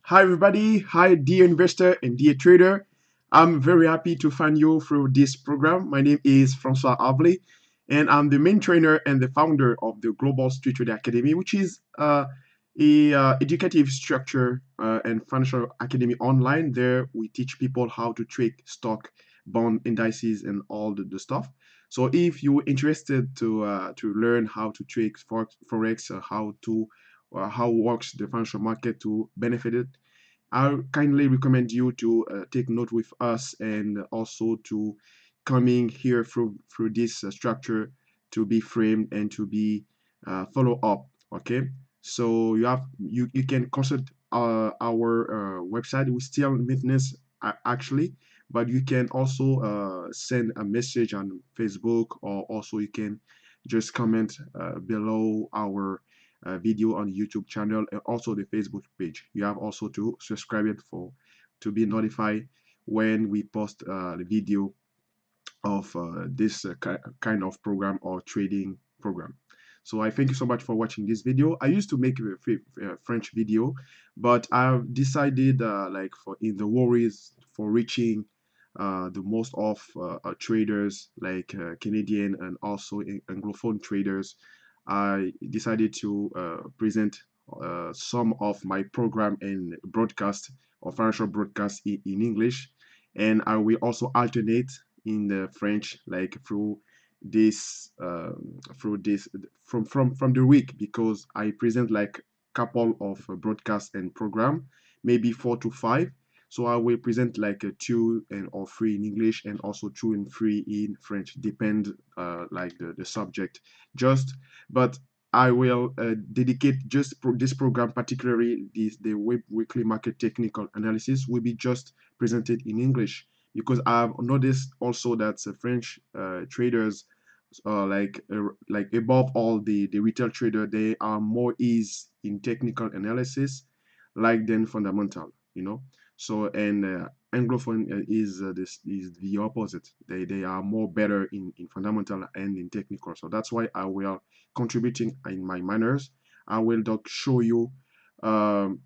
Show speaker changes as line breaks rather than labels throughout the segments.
Hi, everybody. Hi, dear investor and dear trader. I'm very happy to find you through this program. My name is Francois Avley, and I'm the main trainer and the founder of the Global Street Trader Academy, which is a educative structure and financial academy online. There, we teach people how to trade stock, bond, indices, and all the stuff. So, if you're interested to learn how to trade forex, how works the financial market to benefit it, I kindly recommend you to take note with us and also to coming here through this structure to be framed and to be follow up. Okay, so you can consult our website. We still maintenance actually, but you can also send a message on Facebook, or also you can just comment below our video on YouTube channel and also the Facebook page. You have also to subscribe it for to be notified when we post the video of this kind of program or trading program. So I thank you so much for watching this video. I used to make a French video, but I've decided like for in the worries for reaching the most of traders like Canadian and also Anglophone traders, I decided to present some of my program and broadcast or financial broadcast in English, and I will also alternate in the French, like this through this from the week, because I present like couple of broadcasts and program, maybe 4 to 5. So I will present like a two and or three in English and also two and three in French, depend like the subject. Just but I will dedicate just this program, particularly the weekly market technical analysis, will be just presented in English, because I've noticed also that French traders, like above all the retail trader, they are more ease in technical analysis like than fundamental, you know. So and Anglophone is this is the opposite. They are more better in fundamental and in technical. So that's why I will contributing in my manners. I will doc show you um,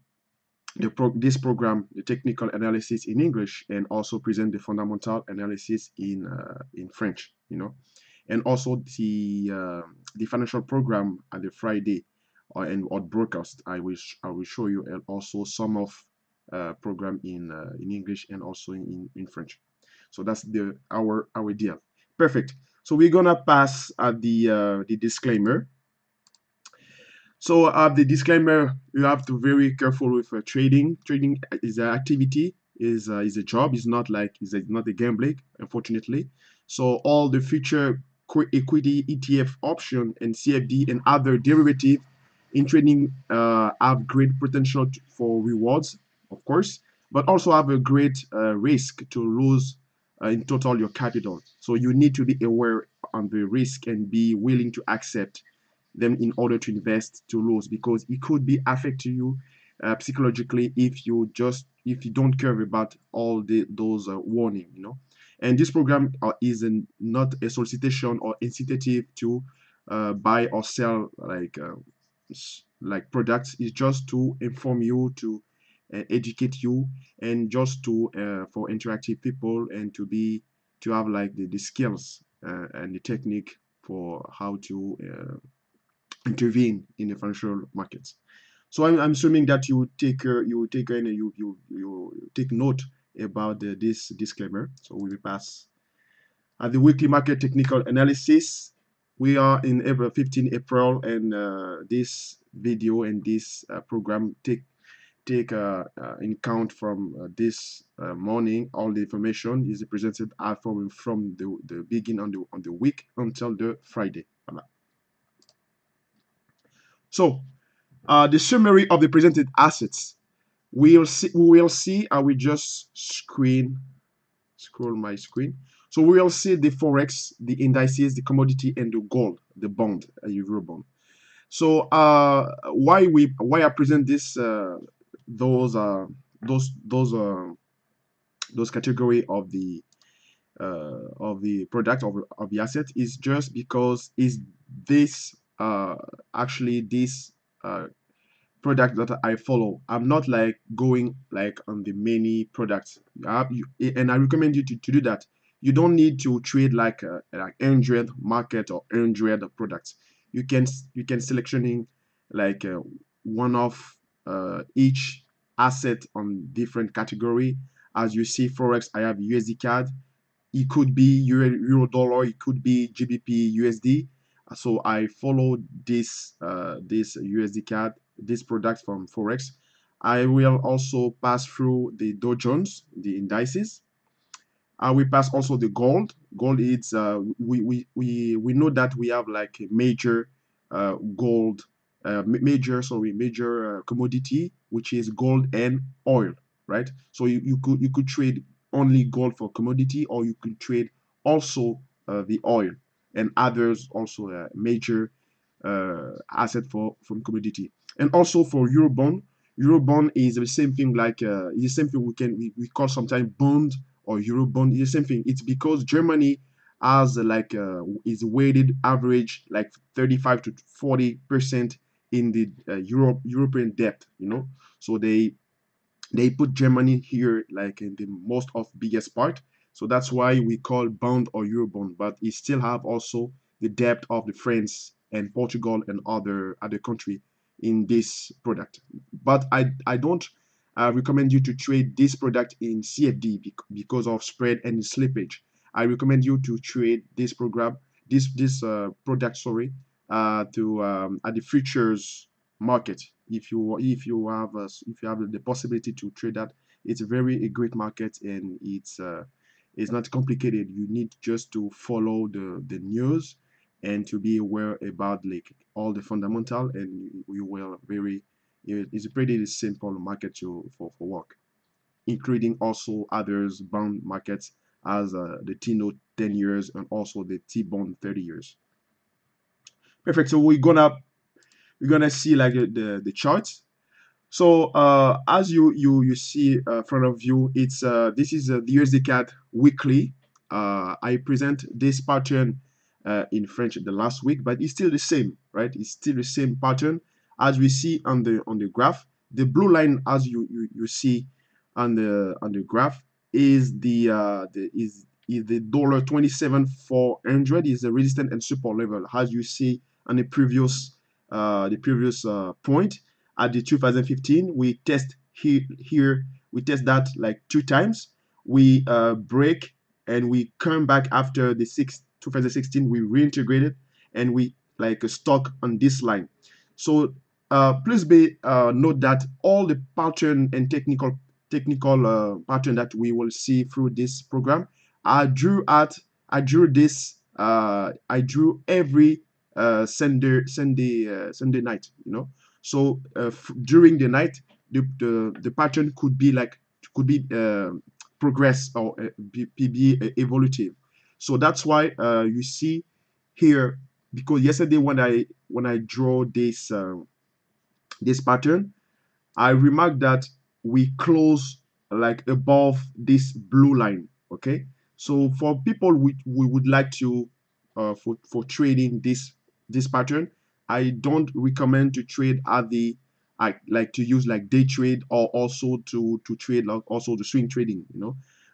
this program, the technical analysis in English, and also present the fundamental analysis in French, you know, and also the financial program at the Friday and or broadcast. I will show you, and also some of program in English and also in French. So that's our deal. Perfect. So we're gonna pass at the disclaimer. So the disclaimer, you have to very careful with trading. Trading is an activity, is a job. It's not like not a gambling, unfortunately. So all the future equity, ETF option, and CFD and other derivative in trading have great potential for rewards, of course, but also have a great risk to lose in total your capital. So you need to be aware on the risk and be willing to accept them in order to invest to lose, because it could be affecting you psychologically if you don't care about all those warning, you know. And this program is not a solicitation or incitative to buy or sell like products. It's just to inform you, to educate you, and just to for interactive people, and to have like the skills and the technique for how to intervene in the financial markets. So I'm assuming that you take note about this disclaimer. So we will pass at the weekly market technical analysis. We are in April 15 April, and this video and this program take in count from this morning. All the information is presented from the beginning on the week until the Friday. Voilà. So the summary of the presented assets. We will see. I will just scroll my screen. So we will see the forex, the indices, the commodity, and the gold, the bond, a euro bond. So why I present this those those category of the product of the asset is just because is this actually this uh, product that I follow. I'm not like going like on the many products. And I recommend you to do that. You don't need to trade like 100 market or 100 products. You can selectioning like one of each asset on different category. As you see, forex, I have USD card. It could be euro dollar, it could be GBP USD. So I follow this USD card, this product from forex. I will also pass through the Dow Jones, the indices. We pass also the gold. Gold is we know that we have like a major gold major commodity, which is gold and oil, right? So you could trade only gold for commodity, or you could trade also the oil and others also major asset for from commodity. And also for eurobond, eurobond is the same thing like the same thing we call sometimes bond or eurobond. It's the same thing. It's because Germany has like is weighted average like 35 to 40% in the European debt, so they put Germany here like in the most of biggest part. So that's why we call bond or eurobond, but it still have also the debt of the France and Portugal and other country in this product. But I don't recommend you to trade this product in CFD because of spread and slippage. I recommend you to trade this program, this product, sorry, to at the futures market. If you have the possibility to trade that, it's a great market, and it's not complicated. You need just to follow the news and to be aware about like all the fundamental, and you will very it's a pretty simple market for work, including also others bond markets as the T-note 10 years and also the T-bond 30 years. Perfect. So we're gonna see like the charts. So as you see in front of you, it's this is the USD CAD weekly. I present this pattern in French the last week, but it's still the same, right? It's still the same pattern as we see on the graph. The blue line, as you see on the graph, is the dollar 27,400 is the resistance and support level, as you see on the previous point at the 2015. We test here we test that like two times. We break and we come back after the 2016. We reintegrated and we like stuck on this line. So please be note that all the pattern and technical pattern that we will see through this program, I drew every Sunday night. So during the night, the pattern could be progress or be evolutive. So that's why you see here, because yesterday when I draw this pattern, I remarked that we close like above this blue line. Okay, so for people we would like to for trading this pattern, I don't recommend to trade at the I like to use like day trade, or also to trade like also the swing trading.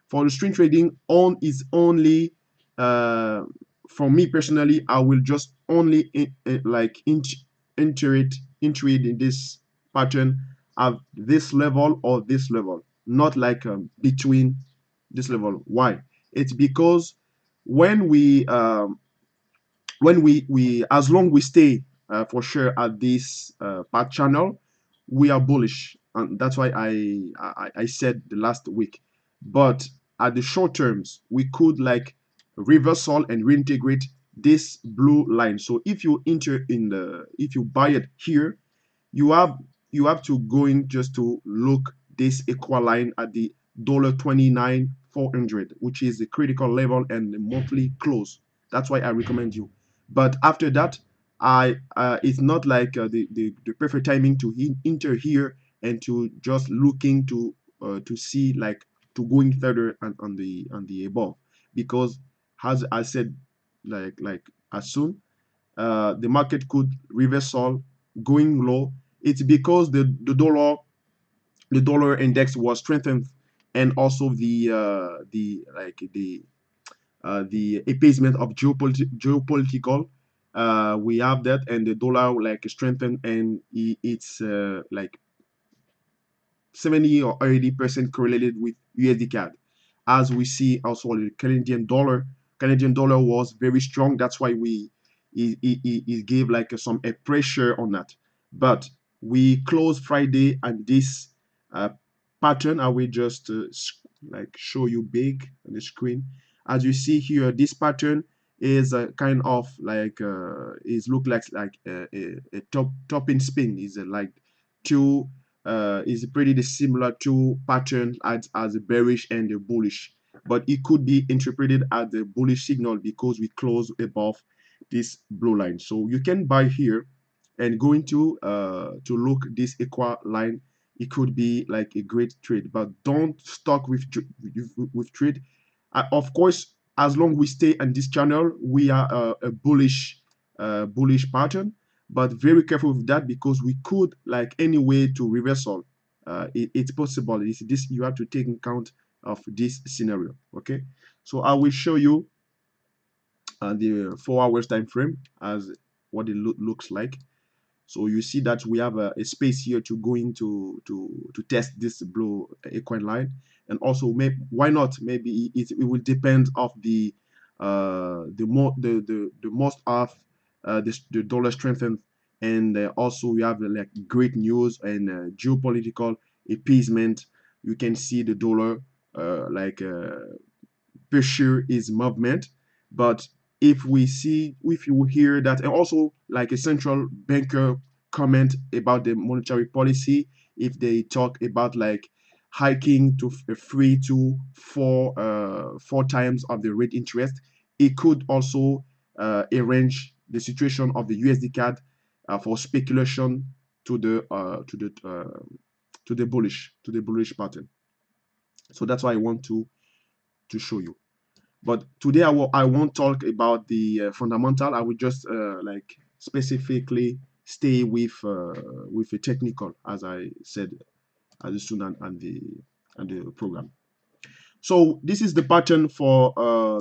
For the swing trading on is only uh for me personally, I will just only like enter it in this pattern at this level or this level, not like between this level. Why? It's because when we as long we stay for sure at this path channel, we are bullish, and that's why I said the last week. But at the short terms, we could like reversal and reintegrate this blue line. So if you buy it here, you have to going just to look this equal line at the $29,400, which is the critical level and the monthly close. That's why I recommend you. But after that, I it's not like the perfect timing to enter here and to just looking to see like to going further on the above, because as I said, like as soon the market could reversal going low It's because the dollar index was strengthened, and also the appeasement of geopolitical. We have that, and the dollar like strengthened, and it's like 70 or 80% correlated with USD CAD. As we see also the Canadian dollar was very strong. That's why it gave like some a pressure on that. But we closed Friday and this uh, pattern. I will just like show you big on the screen. As you see here, this pattern is a kind of like is look like a topping spin. Is like two is pretty similar to pattern as a bearish and a bullish, but it could be interpreted as a bullish signal because we close above this blue line. So you can buy here and going to look this equal line. It could be like a great trade, but don't stuck with trade. Of course, as long we stay on this channel, we are a bullish pattern, but very careful with that because we could like any way to reversal. It's possible. It's this you have to take in account of this scenario. Okay, so I will show you the 4 hours time frame as what it looks like. So you see that we have a space here to go into to test this blue equine line, and also why not? Maybe it will depend of the most of the dollar strengthened, and also we have like great news and geopolitical appeasement. You can see the dollar like pursue its movement. But if you hear that, and also like a central banker comment about the monetary policy, if they talk about like hiking to 3 to 4 times of the rate interest, it could also arrange the situation of the USD CAD for speculation to the to the bullish pattern. So that's why I want to show you. But today I won't talk about the fundamental. I will just like specifically stay with the technical, as I said, as a student and the program. So this is the pattern for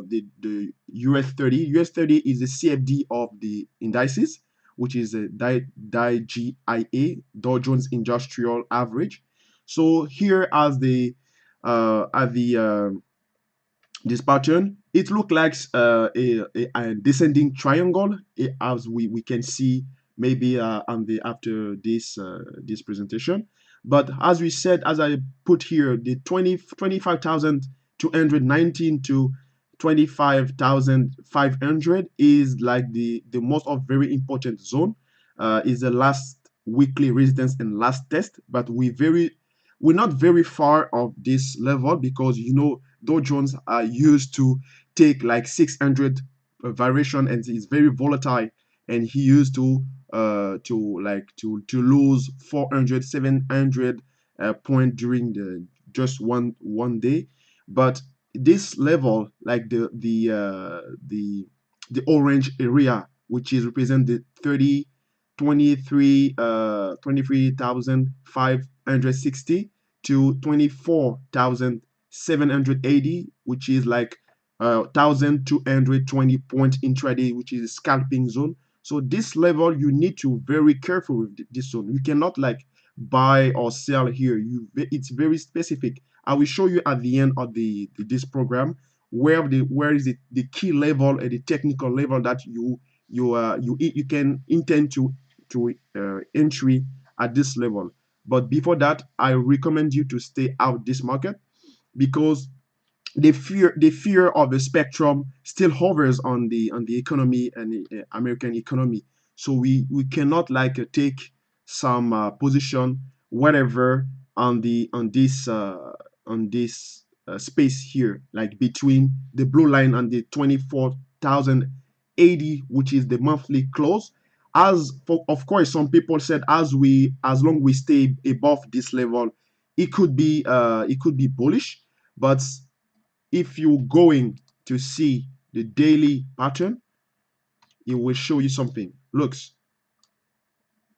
the US 30. US 30 is the CFD of the indices, which is a DJIA, Dow Jones Industrial Average. So here as the this pattern, it looks like a descending triangle, as we can see maybe on the after this presentation. But as we said, as I put here, the 25,219 to 25,500 is like the most of very important zone. Is the last weekly resistance and last test, but we're not very far of this level because you know Dow Jones are used to take like 600 variation, and it's very volatile, and he used to lose 400 700 point during the just one day. But this level, like the orange area, which is represent the 23,560 to 24,780, which is like 1,220 point intraday, which is a scalping zone. So this level, you need to very careful with this zone. You cannot like buy or sell here. It's very specific. I will show you at the end of this program where is the key level and the technical level that you can intend to entry at this level. But before that, I recommend you to stay out this market because the fear of the spectrum still hovers on the economy and the American economy. So we cannot like take some position whatever on this space here, like between the blue line and the 24,080, which is the monthly close. Of course, some people said as long we stay above this level, it could be bullish. But if you're going to see the daily pattern, it will show you something. Looks,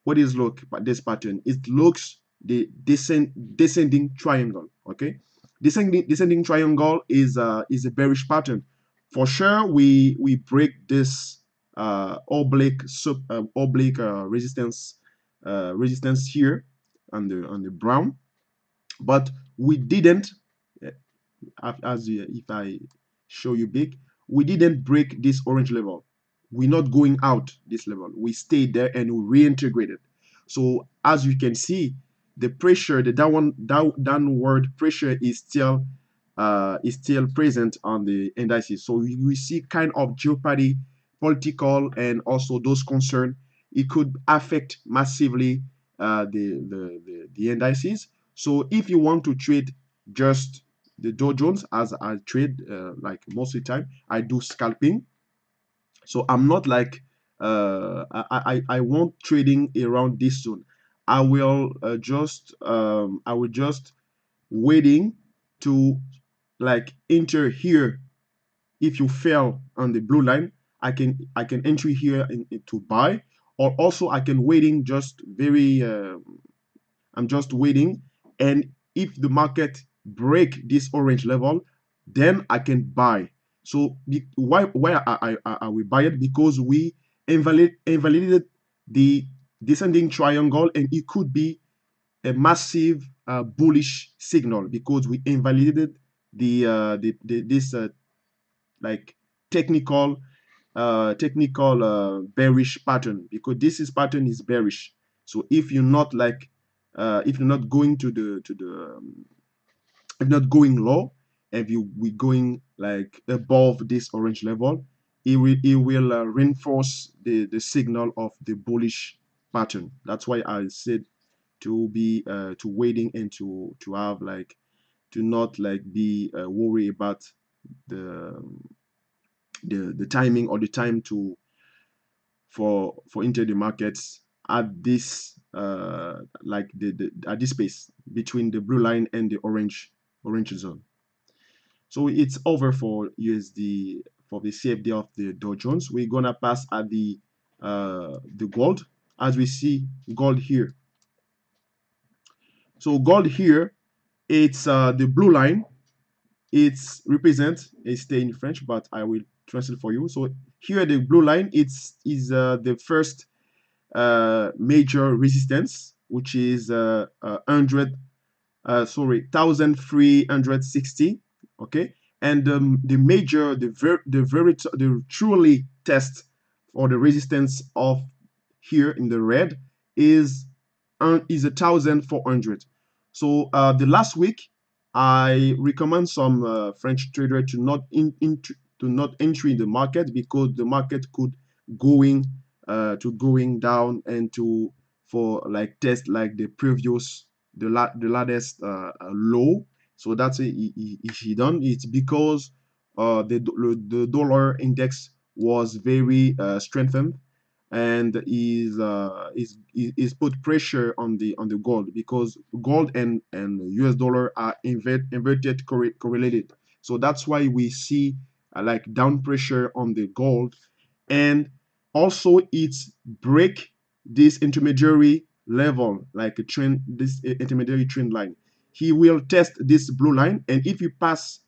what is look at this pattern? It looks the descending triangle. Okay, descending triangle is a bearish pattern. For sure, we break this oblique resistance here on the brown, but we didn't, if I show you big, we didn't break this orange level. We're not going out this level. We stayed there and we reintegrated. So as you can see, the pressure, the downward pressure is still present on the indices. So we see kind of jeopardy, political, and also those concerned. It could affect massively the indices. So if you want to trade just the Dow Jones, as I trade like most of the time, I do scalping. So I'm not like I won't trading around this zone. I will just waiting to like enter here. If you fail on the blue line, I can enter here to buy, or also I can waiting just very I'm just waiting, and if the market break this orange level, then I can buy. So why I will buy it? Because we invalidated the descending triangle, and it could be a massive bullish signal because we invalidated the this like technical bearish pattern, because this is pattern is bearish. So if you're not like if you're not going to if not going low, if you we going like above this orange level, it will reinforce the signal of the bullish pattern. That's why I said to be to waiting and to have like to not like be worry about the the timing or the time to for enter the markets at this like the at this space between the blue line and the orange zone. So it's over for USD, for the CFD of the Dow Jones. We're gonna pass at the gold. As we see gold here. So gold here, it's the blue line. It's represent a stay in French, but I will translate for you. So here the blue line, it's is the first major resistance, which is 1360. Okay, and the major, the truly test or the resistance of here in the red is 1400. So the last week I recommend some French trader to not to not enter in the market, because the market could going to going down and to for like test like the previous the latest low. So that's it. He done it's because the dollar index was very strengthened, and is put pressure on the gold, because gold and US dollar are inverted correlated. So that's why we see like down pressure on the gold, and also it's break this intermediary level, like a trend, this intermediary trend line. He will test this blue line, and if you pass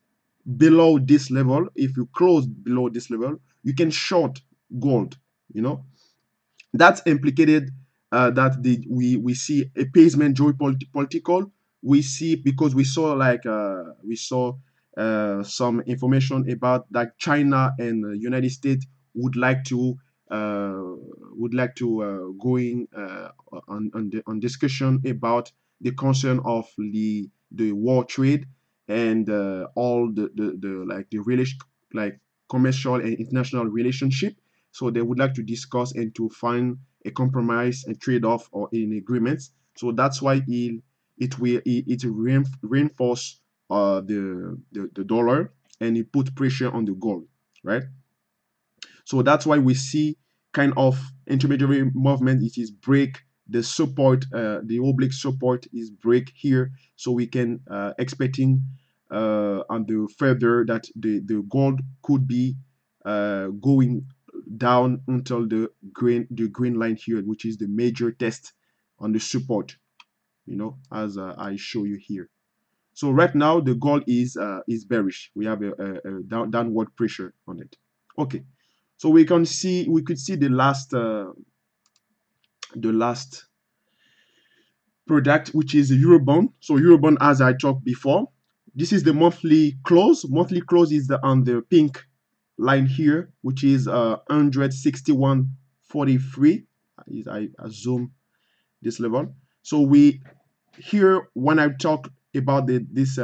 below this level, if you close below this level, you can short gold, you know. That's implicated that we see appeasement geopolitical. We see, because we saw like we saw some information about that China and the United States would like to uh, going on discussion about the concern of the war trade, and all the like the relation, like commercial and international relationship. So they would like to discuss and to find a compromise, a trade-off, or an agreement. So that's why it reinforce the dollar, and it put pressure on the gold, right? So that's why we see kind of intermediary movement. It is break the support, the oblique support is break here. So we can expecting on the further that the gold could be going down until the green line here, which is the major test on the support, as I show you here. So right now the gold is bearish. We have a downward pressure on it. Okay, so we could see the last product, which is the Eurobond. So Eurobond, as I talked before, this is the monthly close. Monthly close is on the pink line here, which is 161.43. I zoom this level. So here, when I talk about this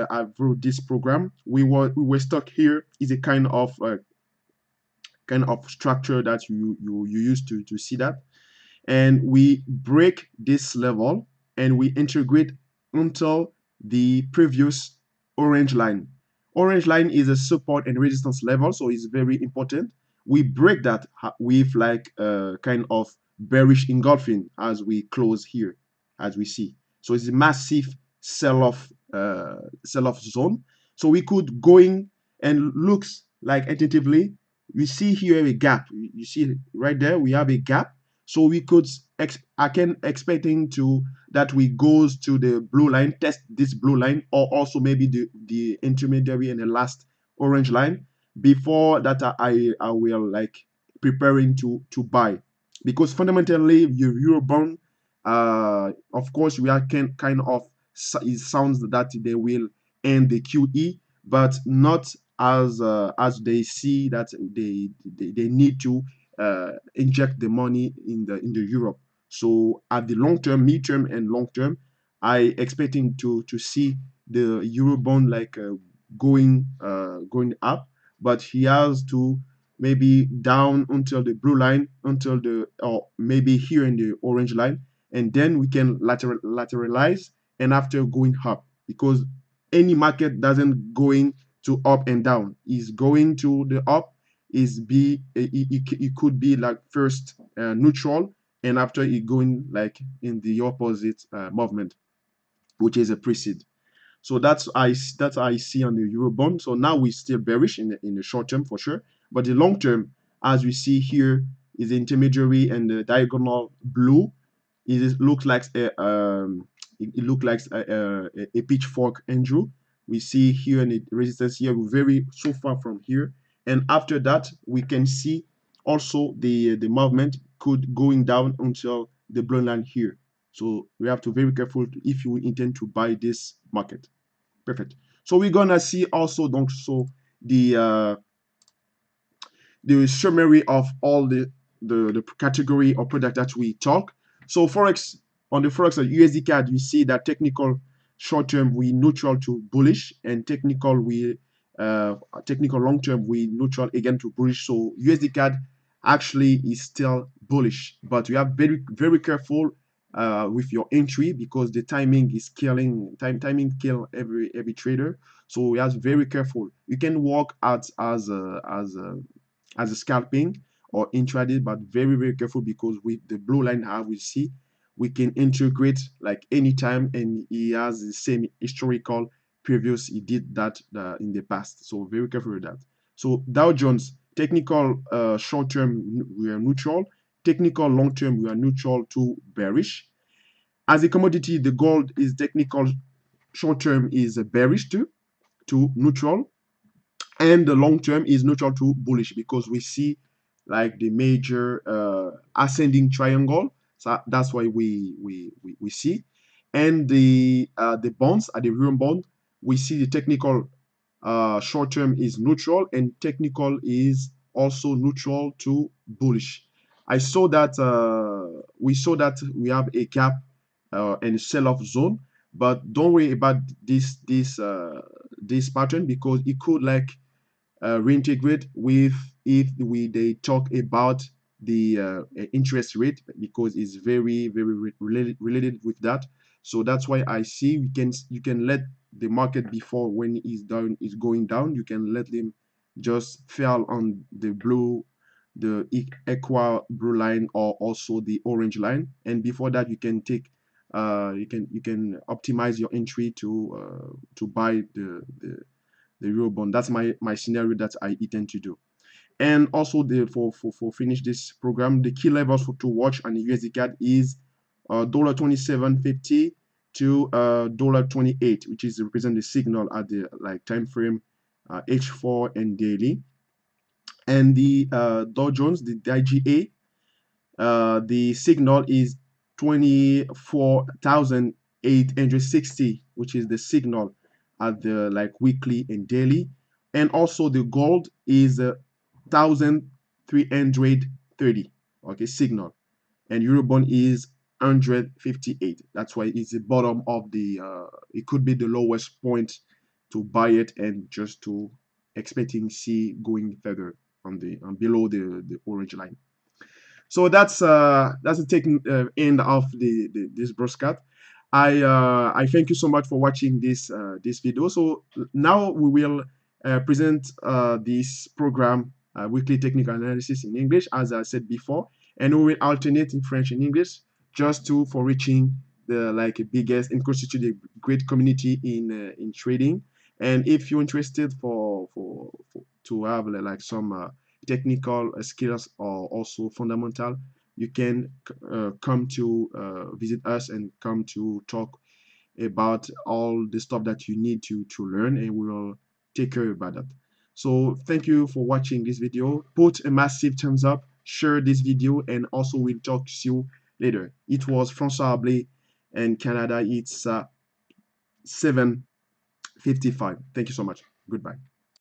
program, we were stuck here. Is a kind of structure that you use to see that, and we break this level and we integrate until the previous orange line. Orange line is a support and resistance level, so it's very important. We break that with like a kind of bearish engulfing as we close here, as we see. So it's a massive sell-off zone. So we could going and looks like attentively. We see here a gap. You see right there, we have a gap. So we could I can expecting to that we goes to the blue line, test this blue line, or also maybe the intermediary and the last orange line. Before that, I will like preparing to buy, because fundamentally your Eurobond, of course we are kind of, it sounds that they will end the QE, but not as they see that they need to inject the money in the Europe. So at the long term, mid-term, and long term, I expecting to see the Eurobond like going up, but he has to maybe down until the blue line, or maybe here in the orange line, and then we can lateralize, and after going up, because any market doesn't going to up and down, is going to the up, it could be like first neutral, and after it going like in the opposite movement, which is a precede. So that's I see on the Eurobond. So now we're still bearish in the short term for sure, but the long term, as we see here, is the intermediary and the diagonal blue. It looks like it looks like a pitchfork, Andrew. We see here in the resistance here, we're very so far from here, and after that we can see also the movement could going down until the blue line here. So we have to be very careful if you intend to buy this market. Perfect. So we're gonna see also donc so the summary of all the category or product that we talk. So forex, on the forex USD CAD, you see that technical short term we neutral to bullish, and technical long term we neutral again to bullish. So USD CAD actually is still bullish, but you have very very careful with your entry, because the timing is killing timing kill every trader. So we have to be very careful. You can work as a scalping or intraday, but very very careful, because with the blue line how we see, we can integrate like anytime, and he has the same historical previous he did that in the past. So very careful with that. So Dow Jones, technical short term we are neutral, technical long term we are neutral to bearish. As a commodity, the gold is technical short term is bearish to neutral, and the long term is neutral to bullish, because we see like the major ascending triangle. So that's why we see. And the bonds at the real bond, we see the technical short term is neutral, and technical is also neutral to bullish. I saw that we saw that we have a gap and sell-off zone, but don't worry about this pattern, because it could like reintegrate with, if they talk about the interest rate, because it's very very related with that. So that's why I see you can let the market, before when it's down, is going down, you can let them just fall on the equal blue line, or also the orange line, and before that you can take you can optimize your entry to buy the Eurobond. That's my scenario that I intend to do. And also the for finish this program, the key levels to watch on the USD card is $27.50 to $28, which is represent the signal at the like time frame H4 and daily. And the Dow Jones, the IGA, the signal is 24,860, which is the signal at the like weekly and daily. And also the gold is 1,330, okay, signal. And Eurobond is 158. That's why it's the bottom of the it could be the lowest point to buy it, and just to expecting see going further on the below the orange line. So that's the taking end of this broadcast. I thank you so much for watching this video. So now we will present this program, weekly technical analysis in English, as I said before, and we will alternate in French and English, just to for reaching the like biggest and constitute a great community in trading. And if you're interested for to have like some technical skills or also fundamental, you can come to visit us and come to talk about all the stuff that you need to learn, and we will take care about that. So thank you for watching this video. Put a massive thumbs up, share this video, and also we'll talk to you later. It was François Ablé, and Canada it's 7:55. Thank you so much. Goodbye.